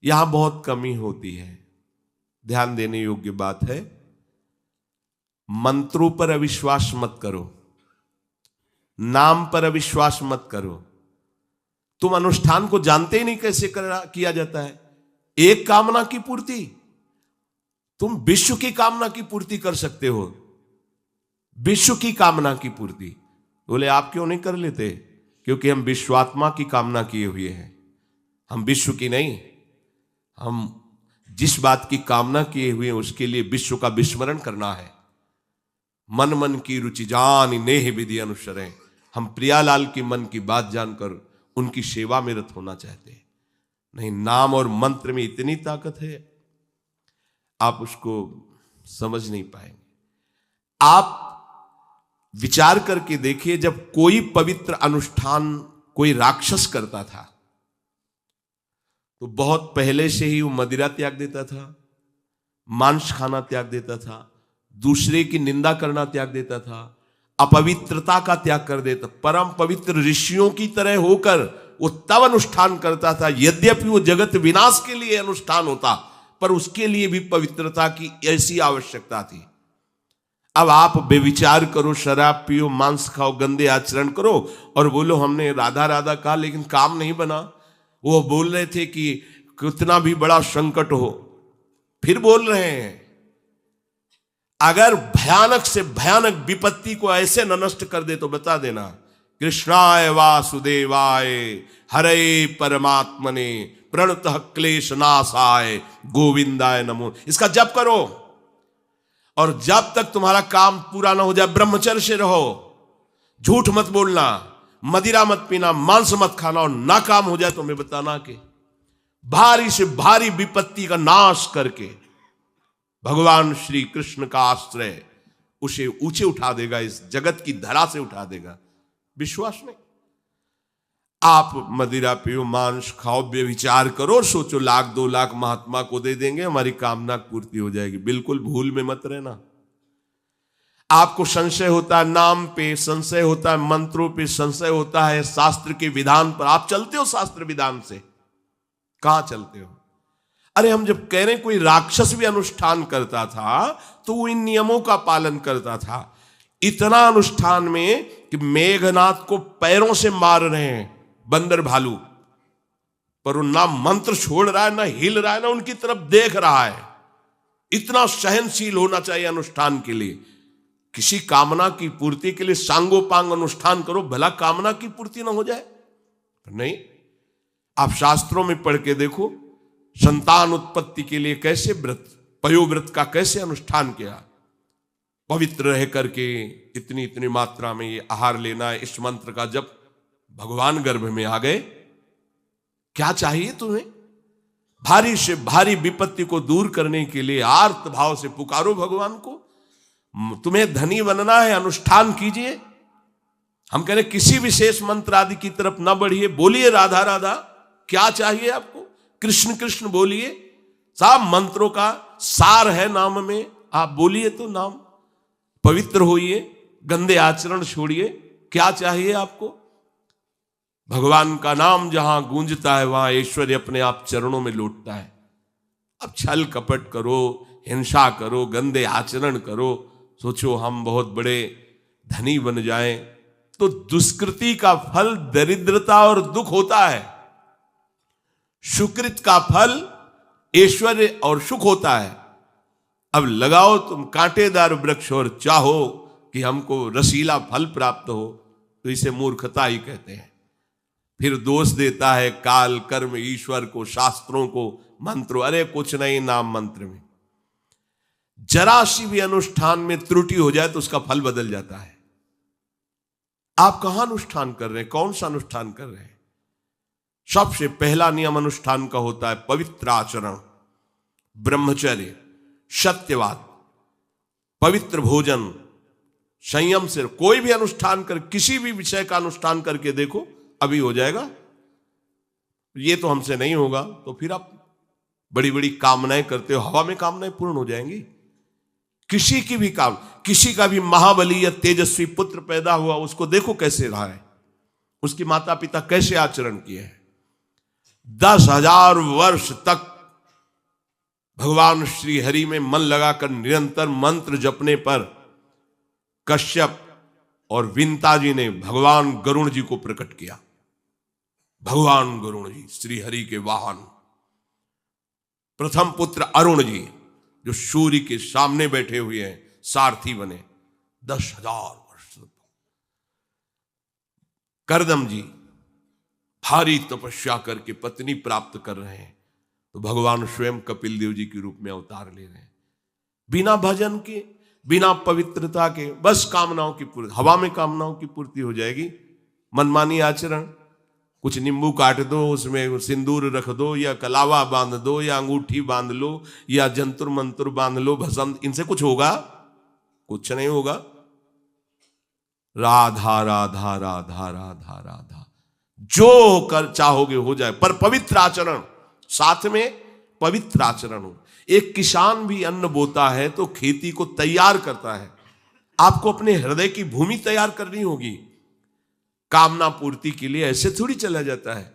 यहां बहुत कमी होती है। ध्यान देने योग्य बात है, मंत्रों पर अविश्वास मत करो, नाम पर अविश्वास मत करो। तुम अनुष्ठान को जानते ही नहीं कैसे किया जाता है। एक कामना की पूर्ति, तुम विश्व की कामना की पूर्ति कर सकते हो, विश्व की कामना की पूर्ति। बोले आप क्यों नहीं कर लेते? क्योंकि हम विश्वात्मा की कामना किए हुए हैं, हम विश्व की नहीं। हम जिस बात की कामना किए हुए हैं उसके लिए विश्व का विस्मरण करना है। मन मन की रुचि जान नेह विधि अनुसरें। हम प्रियालाल की मन की बात जानकर उनकी सेवा में रत होना चाहते हैं। नहीं, नाम और मंत्र में इतनी ताकत है, आप उसको समझ नहीं पाएंगे। आप विचार करके देखिए, जब कोई पवित्र अनुष्ठान कोई राक्षस करता था तो बहुत पहले से ही वो मदिरा त्याग देता था, मांस खाना त्याग देता था, दूसरे की निंदा करना त्याग देता था, अपवित्रता का त्याग कर देता। परम पवित्र ऋषियों की तरह होकर वो तब अनुष्ठान करता था, यद्यपि वो जगत विनाश के लिए अनुष्ठान होता, पर उसके लिए भी पवित्रता की ऐसी आवश्यकता थी। अब आप बेविचार करो, शराब पियो, मांस खाओ, गंदे आचरण करो और बोलो हमने राधा राधा कहा लेकिन काम नहीं बना। वो बोल रहे थे कि कितना भी बड़ा संकट हो, फिर बोल रहे हैं। अगर भयानक से भयानक विपत्ति को ऐसे न नष्ट कर दे तो बता देना, कृष्णाय वासुदेवाय हरे परमात्मने प्रणतः क्लेश नाशाय गोविंदाय नमो। इसका जप करो और जब तक तुम्हारा काम पूरा ना हो जाए ब्रह्मचर्य से रहो। झूठ मत बोलना, मदिरा मत पीना, मांस मत खाना, और ना काम हो जाए तो मैं बताना कि भारी से भारी विपत्ति का नाश करके भगवान श्री कृष्ण का आश्रय उसे ऊंचे उठा देगा, इस जगत की धरा से उठा देगा। विश्वास नहीं? आप मदिरा पियो, मांस खाओ, बेविचार करो, सोचो 1,00,000-2,00,000 महात्मा को दे देंगे, हमारी कामना पूर्ति हो जाएगी। बिल्कुल भूल में मत रहना। आपको संशय होता है नाम पे, संशय होता है मंत्रों पे, संशय होता है शास्त्र के विधान पर। आप चलते हो शास्त्र विधान से? कहां चलते हो? अरे हम जब कह रहे हैं कोई राक्षस भी अनुष्ठान करता था तो वो इन नियमों का पालन करता था। इतना अनुष्ठान में कि मेघनाथ को पैरों से मार रहे हैं बंदर भालू, पर वो ना मंत्र छोड़ रहा है, ना हिल रहा है, ना उनकी तरफ देख रहा है। इतना सहनशील होना चाहिए अनुष्ठान के लिए। किसी कामना की पूर्ति के लिए सांगोपांग अनुष्ठान करो, भला कामना की पूर्ति ना हो जाए? नहीं। आप शास्त्रों में पढ़ के देखो, संतान उत्पत्ति के लिए कैसे व्रत, पयोव्रत का कैसे अनुष्ठान किया। पवित्र रह करके इतनी इतनी मात्रा में ये आहार लेना है, इस मंत्र का जब भगवान गर्भ में आ गए। क्या चाहिए तुम्हें? भारी से भारी विपत्ति को दूर करने के लिए आर्त भाव से पुकारो भगवान को। तुम्हें धनी बनना है, अनुष्ठान कीजिए। हम कह रहे किसी विशेष मंत्र आदि की तरफ ना बढ़िए, बोलिए राधा राधा। क्या चाहिए आपको? कृष्ण कृष्ण बोलिए। सब मंत्रों का सार है नाम में, आप बोलिए तो नाम। पवित्र होइए, गंदे आचरण छोड़िए। क्या चाहिए आपको? भगवान का नाम जहां गूंजता है वहां ऐश्वर्य अपने आप चरणों में लौटता है। अब छल कपट करो, हिंसा करो, गंदे आचरण करो, सोचो हम बहुत बड़े धनी बन जाएं, तो दुष्कृति का फल दरिद्रता और दुख होता है। सुकृत का फल ऐश्वर्य और सुख होता है। अब लगाओ तुम कांटेदार वृक्ष और चाहो कि हमको रसीला फल प्राप्त हो, तो इसे मूर्खता ही कहते हैं। फिर दोष देता है काल, कर्म, ईश्वर को, शास्त्रों को, मंत्रों। अरे कुछ नहीं, नाम मंत्र में जरा सी भी अनुष्ठान में त्रुटि हो जाए तो उसका फल बदल जाता है। आप कहां अनुष्ठान कर रहे हैं? कौन सा अनुष्ठान कर रहे हैं? सबसे पहला नियम अनुष्ठान का होता है पवित्र आचरण, ब्रह्मचर्य, सत्यवाद, पवित्र भोजन, संयम से। कोई भी अनुष्ठान कर, किसी भी विषय का अनुष्ठान करके देखो, अभी हो जाएगा। ये तो हमसे नहीं होगा, तो फिर आप बड़ी बड़ी कामनाएं करते हो, हवा में कामनाएं पूर्ण हो जाएंगी। किसी की भी काम, किसी का भी महाबली या तेजस्वी पुत्र पैदा हुआ, उसको देखो कैसे रहा है, उसकी माता पिता कैसे आचरण किए हैं। 10,000 वर्ष तक भगवान श्री हरि में मन लगाकर निरंतर मंत्र जपने पर कश्यप और विंता जी ने भगवान गरुण जी को प्रकट किया। भगवान गरुण जी श्री हरि के वाहन, प्रथम पुत्र अरुण जी जो सूर्य के सामने बैठे हुए हैं, सारथी बने 10,000 वर्ष। करदम जी भारी तपस्या करके पत्नी प्राप्त कर रहे हैं, तो भगवान स्वयं कपिल देव जी के रूप में अवतार ले रहे हैं। बिना भजन के, बिना पवित्रता के, बस कामनाओं की पूर्ति, हवा में कामनाओं की पूर्ति हो जाएगी। मनमानी आचरण, कुछ नींबू काट दो, उसमें सिंदूर रख दो, या कलावा बांध दो, या अंगूठी बांध लो, या जंतुर मंतुर बांध लो, भस्म, इनसे कुछ होगा? कुछ नहीं होगा। राधा राधा राधा राधा राधा, जो कर चाहोगे हो जाए, पर पवित्र आचरण, साथ में पवित्र आचरण हो। एक किसान भी अन्न बोता है तो खेती को तैयार करता है। आपको अपने हृदय की भूमि तैयार करनी होगी। कामना पूर्ति के लिए ऐसे थोड़ी चला जाता है।